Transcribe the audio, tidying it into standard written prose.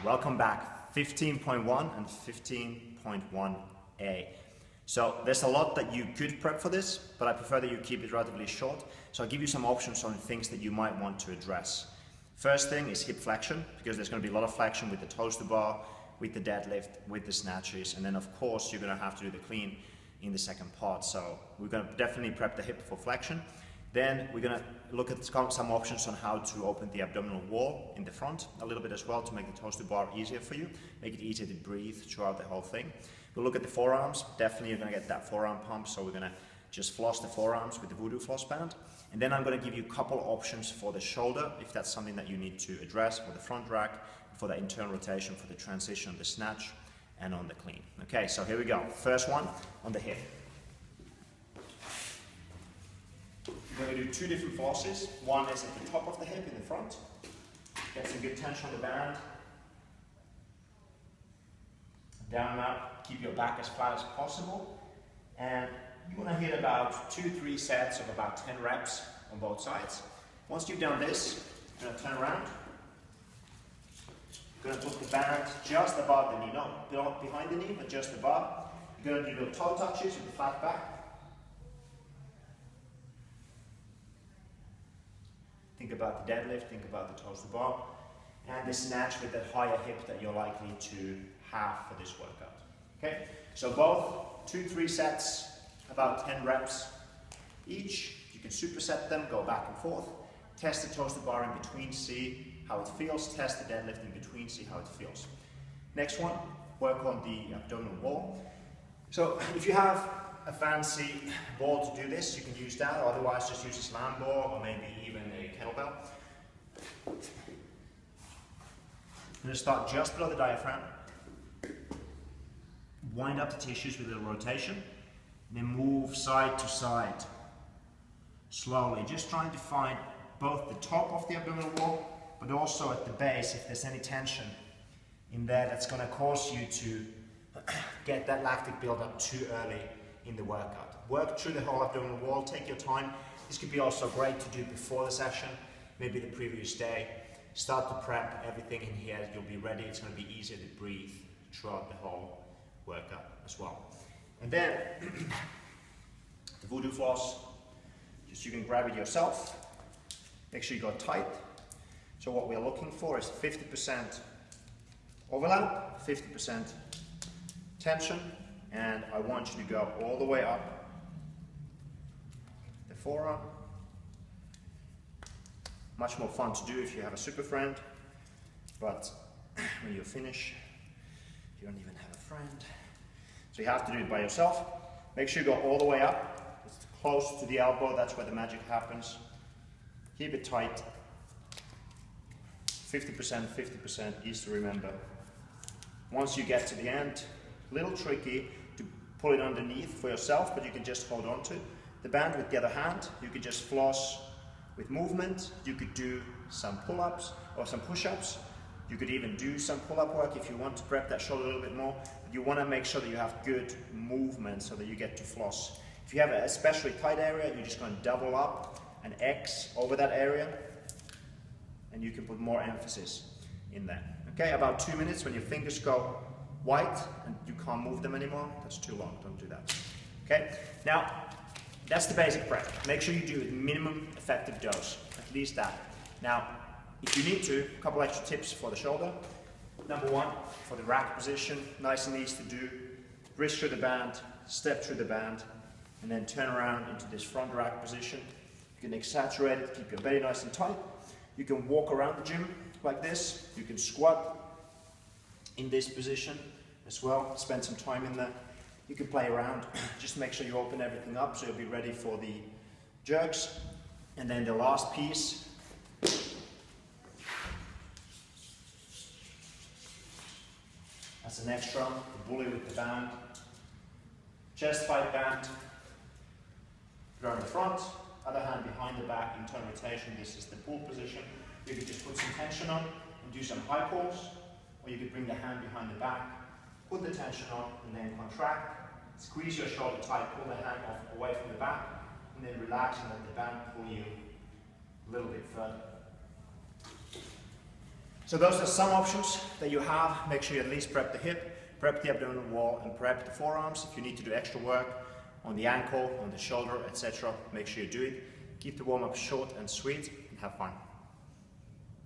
welcome back. 15.1 and 15.1a. So there's a lot that you could prep for this, but I prefer that you keep it relatively short. So I'll give you some options on things that you might want to address. First thing is hip flexion, because there's going to be a lot of flexion with the toes to bar, with the deadlift, with the snatches, and then of course you're going to have to do the clean in the second part. So we're going to definitely prep the hip for flexion. Then we're going to look at some options on how to open the abdominal wall in the front a little bit as well to make the toes to bar easier for you, make it easier to breathe throughout the whole thing. We'll look at the forearms. Definitely you're going to get that forearm pump, so we're going to just floss the forearms with the voodoo floss band. And then I'm going to give you a couple options for the shoulder, if that's something that you need to address, for the front rack, for the internal rotation, for the transition on the snatch, and on the clean. Okay, so here we go. First one on the hip. We're going to do two different flosses. One is at the top of the hip in the front. Get some good tension on the band. Down and up. Keep your back as flat as possible. And you want to hit about 2-3 sets of about 10 reps on both sides. Once you've done this, you're going to turn around. You're going to put the band just above the knee, not behind the knee, but just above. You're going to do little toe touches with the flat back. Think about the deadlift, think about the toes to bar, and the snatch with that higher hip that you're likely to have for this workout. Okay, so both 2-3 sets, about 10 reps each. You can superset them, go back and forth. Test the toes to bar in between, see how it feels. Test the deadlift in between, see how it feels. Next one, work on the abdominal wall. So if you have a fancy ball to do this, you can use that, or otherwise just use a slam ball or maybe even a kettlebell. I'm going to start just below the diaphragm, wind up the tissues with a little rotation, and then move side to side slowly, just trying to find both the top of the abdominal wall but also at the base if there's any tension in there that's going to cause you to get that lactic buildup too early in the workout. Work through the whole abdominal wall, take your time. This could be also great to do before the session, maybe the previous day. Start to prep everything in here, you'll be ready. It's going to be easier to breathe throughout the whole workout as well. And then the voodoo floss, just you can grab it yourself. Make sure you go tight. So what we're looking for is 50% overlap, 50% tension, and I want you to go all the way up the forearm. Much more fun to do if you have a super friend, but when you finish, you don't even have a friend. So you have to do it by yourself. Make sure you go all the way up. It's close to the elbow, that's where the magic happens. Keep it tight. 50%, 50%, easy to remember. Once you get to the end, a little tricky to pull it underneath for yourself, but you can just hold on to the band with the other hand. You could just floss with movement. You could do some pull-ups or some push-ups. You could even do some pull-up work if you want to prep that shoulder a little bit more. But you want to make sure that you have good movement so that you get to floss. If you have an especially tight area, you're just going to double up an X over that area, and you can put more emphasis in there. Okay, about 2 minutes. When your fingers go white and you can't move them anymore, that's too long, don't do that. Okay, now that's the basic prep. Make sure you do a minimum effective dose, at least that. Now, if you need to, a couple extra tips for the shoulder. Number one, for the rack position, nice and easy to do. Wrist through the band, step through the band, and then turn around into this front rack position. You can exaggerate it, keep your belly nice and tight. You can walk around the gym like this. You can squat in this position as well, spend some time in there. You can play around, just make sure you open everything up so you'll be ready for the jerks. And then the last piece, as an extra, the bully with the band. Chest fight band, put it on the front, other hand behind the back, internal rotation. This is the pull position. You could just put some tension on and do some high pulls, or you could bring the hand behind the back, put the tension on, and then contract. Squeeze your shoulder tight, pull the hand off away from the back, and then relax and let the band pull you a little bit further. So those are some options that you have. Make sure you at least prep the hip, prep the abdominal wall, and prep the forearms. If you need to do extra work on the ankle, on the shoulder, etc., make sure you do it. Keep the warm-up short and sweet, and have fun.